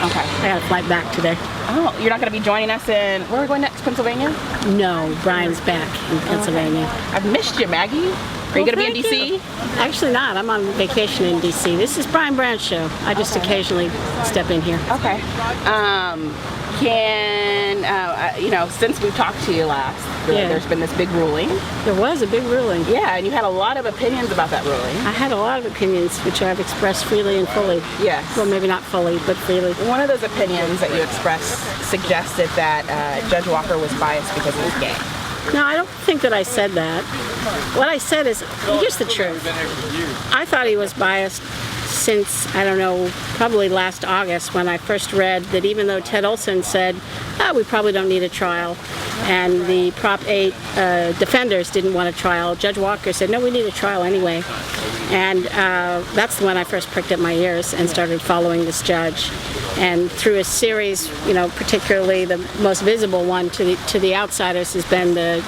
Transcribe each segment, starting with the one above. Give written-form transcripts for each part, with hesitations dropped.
Okay. I got a flight back today. Oh, you're not going to be joining us in, where are we going next, Pennsylvania? No, Brian's back in Pennsylvania. I've missed you, Maggie. Are you going to be in D.C.? Actually not. I'm on vacation in D.C. This is Brian Brown's show. I just occasionally step in here. Okay. Since we've talked to you last, there's been this big ruling. There was a big ruling. Yeah, and you had a lot of opinions about that ruling. I had a lot of opinions, which I've expressed freely and fully. Yes. Well, maybe not fully, but freely. One of those opinions that you expressed suggested that Judge Walker was biased because he was gay. No, I don't think that I said that. What I said is, here's the truth. I thought he was biased since, I don't know, probably last August when I first read that even though Ted Olson said, we probably don't need a trial, and the Prop 8 defenders didn't want a trial, Judge Walker said, no, we need a trial anyway. And that's when I first pricked up my ears and started following this judge. And through a series, particularly the most visible one to the outsiders has been the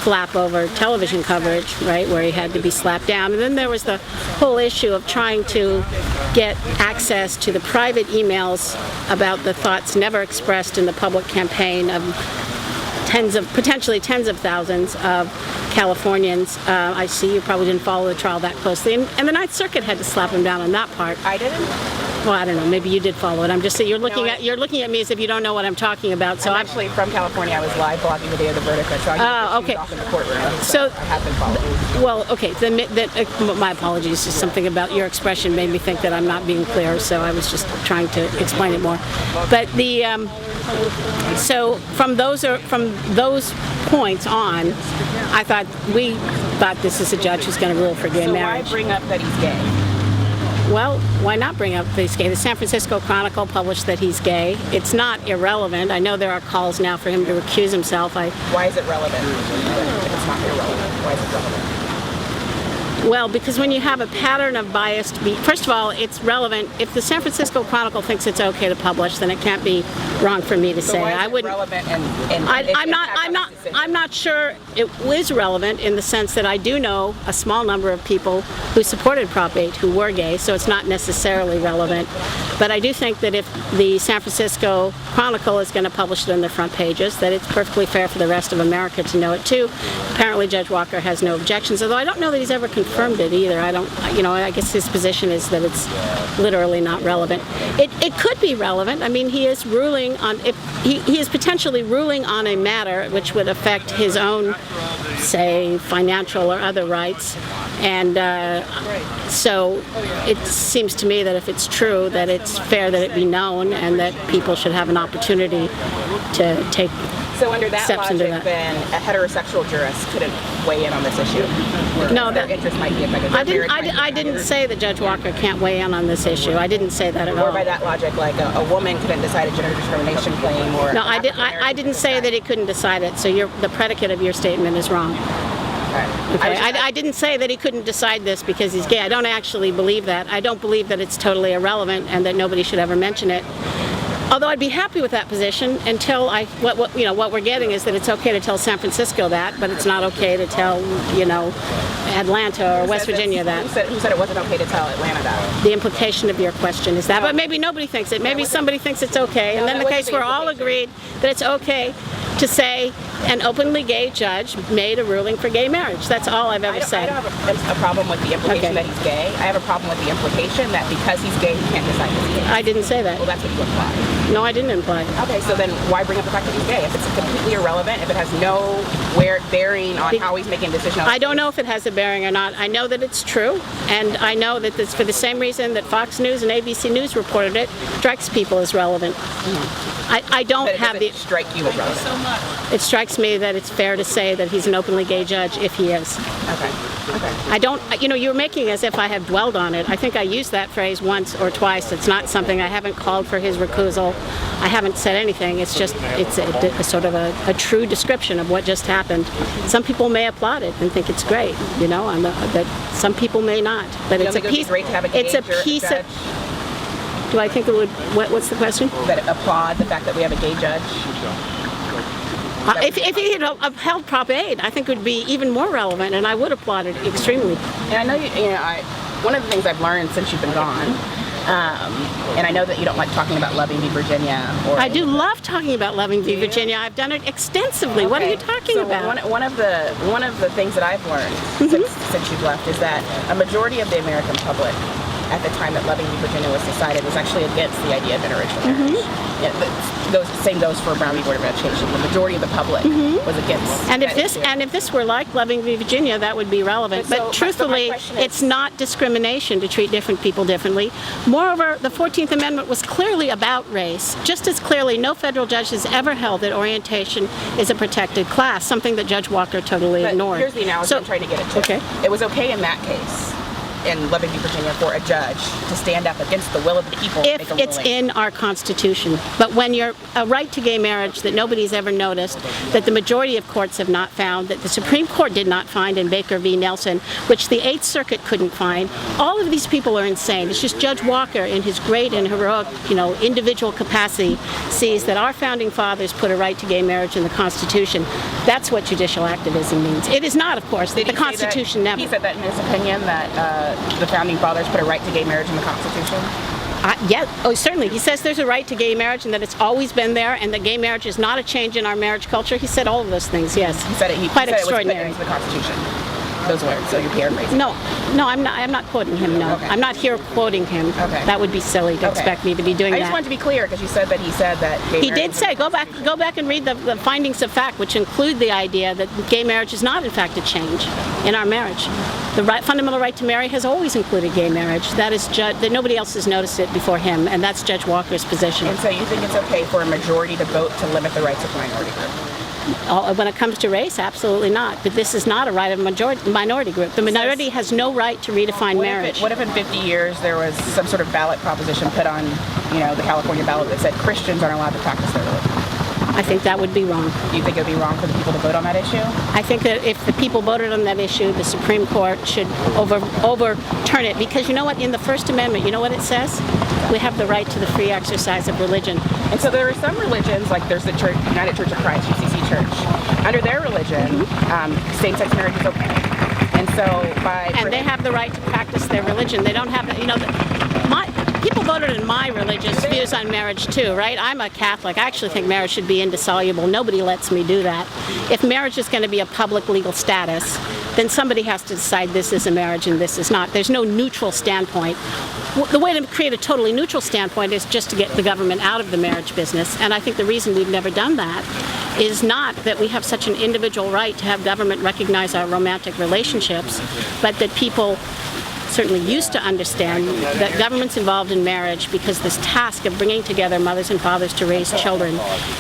flap over television coverage, right, where he had to be slapped down. And then there was the whole issue of trying to get access to the private emails about the thoughts never expressed in the public campaign of potentially tens of thousands of Californians. I see you probably didn't follow the trial that closely. And the Ninth Circuit had to slap him down on that part. I didn't? Well, I don't know. Maybe you did follow it. I'm just saying you're looking at me as if you don't know what I'm talking about. So I'm actually from California. I was live blogging the day of the verdict. I saw you okay. off in the courtroom. So I have been following. Well, okay. My apologies. Just something about your expression made me think that I'm not being clear. So I was just trying to explain it more. But so from those points on, we thought this is a judge who's going to rule for gay marriage. So why bring up that he's gay? Well, why not bring up that he's gay? The San Francisco Chronicle published that he's gay. It's not irrelevant. I know there are calls now for him to recuse himself. Why is it relevant? If it's not irrelevant, why is it relevant? Well, because when you have a pattern of biased, first of all, it's relevant. If the San Francisco Chronicle thinks it's okay to publish, then it can't be wrong for me to say. Why is I wouldn't. Relevant I'm not sure it is relevant in the sense that I do know a small number of people who supported Prop 8 who were gay, so it's not necessarily relevant. But I do think that if the San Francisco Chronicle is going to publish it on their front pages, that it's perfectly fair for the rest of America to know it too. Apparently, Judge Walker has no objections, although I don't know that he's ever confirmed it either. I guess his position is that it's literally not relevant. It could be relevant. I mean, he is ruling on, he is potentially ruling on a matter which would affect his own, say, financial or other rights. And so it seems to me that if it's true, that it's fair that it be known and that people should have an opportunity to take So under that steps logic, into that. then a heterosexual jurist couldn't weigh in on this issue? No, their interest might be affected. I didn't say that Judge Walker can't weigh in on this issue. I didn't say that at all. Or by that logic, like a woman couldn't decide a gender discrimination claim, or no, I didn't say that he couldn't decide it. So the predicate of your statement is wrong. Okay. I didn't say that he couldn't decide this because he's gay. I don't actually believe that. I don't believe that it's totally irrelevant and that nobody should ever mention it. Although I'd be happy with that position until what we're getting is that it's okay to tell San Francisco that, but it's not okay to tell Atlanta or West Virginia that. Who said it wasn't okay to tell Atlanta that? The implication of your question is that, but maybe nobody thinks it. Maybe somebody thinks it's okay, and then the case we're all agreed that it's okay to say an openly gay judge made a ruling for gay marriage. That's all I've ever said. I don't have a problem with the implication that he's gay. I have a problem with the implication that because he's gay, he can't decide he's gay. I didn't say that. Well, that's what you implied. No, I didn't imply. Okay, so then why bring up the fact that he's gay? If it's completely irrelevant, if it has no bearing on how he's making decisions. I don't know if it has a bearing or not. I know that it's true, and I know that it's for the same reason that Fox News and ABC News reported it, strikes people as relevant. I don't have the... strike you as relevant. It strikes me that it's fair to say that he's an openly gay judge if he is. Okay. I don't, you're making as if I have dwelled on it. I think I used that phrase once or twice. It's not something I haven't called for his recusal. I haven't said anything. It's just, it's a sort of a true description of what just happened. Some people may applaud it and think it's great, and that some people may not. But it's a piece. It's a piece of. Do I think it would? What's the question? That applaud the fact that we have a gay judge. If he had upheld Prop 8, I think it would be even more relevant, and I would applaud it extremely. And I know one of the things I've learned since you've been gone And I know that you don't like talking about Loving v. Virginia. I do love talking about Loving v. Virginia. I've done it extensively. Okay. What are you talking about? One of the things that I've learned since you've left is that a majority of the American public at the time that Loving v. Virginia was decided was actually against the idea of interracial marriage. Same goes for Brown v. Board of Education. The majority of the public was against. And if this were like Loving v. Virginia, that would be relevant. But truthfully, it's not discrimination to treat different people differently. Moreover, the 14th Amendment was clearly about race. Just as clearly, no federal judge has ever held that orientation is a protected class, something that Judge Walker totally ignored. Here's the analogy I'm trying to get it to. Okay. It was okay in that case, in Loving v. Virginia, for a judge to stand up against the will of the people. If it's in our Constitution. But when you're a right to gay marriage that nobody's ever noticed, that the majority of courts have not found, that the Supreme Court did not find in Baker v. Nelson, which the Eighth Circuit couldn't find, all of these people are insane. It's just Judge Walker, in his great and heroic, individual capacity, sees that our founding fathers put a right to gay marriage in the Constitution. That's what judicial activism means. It is not, of course, that the Constitution never. He said that in his opinion, that the founding fathers put a right to gay marriage in the Constitution? Certainly. He says there's a right to gay marriage and that it's always been there, and that gay marriage is not a change in our marriage culture. He said all of those things, yes. He said it. Quite extraordinary. It was put into the Constitution. Those words, so you're paraphrasing. No, I'm not quoting him, no. Okay. I'm not here quoting him. Okay. That would be silly to expect me to be doing that. I just wanted to be clear, because you said that he said that gay He marriage did say, go back and read the findings of fact, which include the idea that gay marriage is not, in fact, a change in our marriage. The fundamental right to marry has always included gay marriage. That is that nobody else has noticed it before him, and that's Judge Walker's position. And so you think it's okay for a majority to vote to limit the rights of the minority group? When it comes to race, absolutely not. But this is not a right of a minority group. The minority has no right to redefine marriage. What if in 50 years there was some sort of ballot proposition put on, the California ballot that said Christians aren't allowed to practice their religion? I think that would be wrong. Do you think it would be wrong for the people to vote on that issue? I think that if the people voted on that issue, the Supreme Court should overturn it. Because you know what? In the First Amendment, you know what it says? We have the right to the free exercise of religion. And so there are some religions, like there's the United Church of Christ, UCC Church. Under their religion, same-sex marriage is okay. And so And they have the right to practice their religion. They don't have, people voted in my religious views on marriage too, right? I'm a Catholic. I actually think marriage should be indissoluble. Nobody lets me do that. If marriage is going to be a public legal status, then somebody has to decide this is a marriage and this is not. There's no neutral standpoint. The way to create a totally neutral standpoint is just to get the government out of the marriage business. And I think the reason we've never done that is not that we have such an individual right to have government recognize our romantic relationships, but that people certainly used to understand that government's involved in marriage because this task of bringing together mothers and fathers to raise children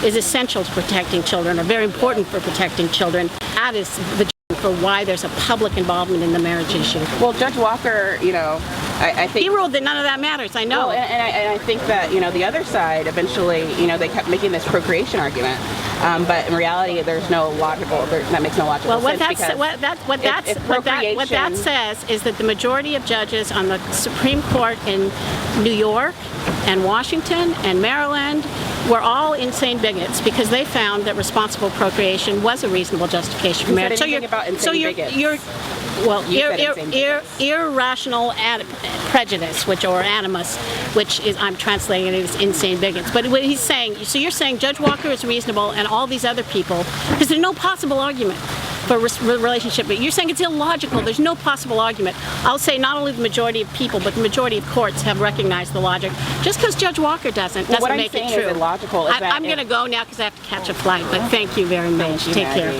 is essential to protecting children, or very important for protecting children. That is the for why there's a public involvement in the marriage issue. Well, Judge Walker, I think he ruled that none of that matters. I know. Well, and I think that the other side eventually, they kept making this procreation argument, but in reality, there's no logical. That makes no logical sense. Well, what that says is that the majority of judges on the Supreme Court in New York and Washington and Maryland were all insane bigots because they found that responsible procreation was a reasonable justification for marriage. Irrational prejudice, or animus, which is, I'm translating it as insane bigots. But what he's saying, so you're saying Judge Walker is reasonable and all these other people, because there's no possible argument for relationship. But you're saying it's illogical. There's no possible argument. I'll say not only the majority of people, but the majority of courts have recognized the logic. Just because Judge Walker doesn't make it true. What I'm saying is illogical. I'm going to go now because I have to catch a flight. But thank you very much. Take care.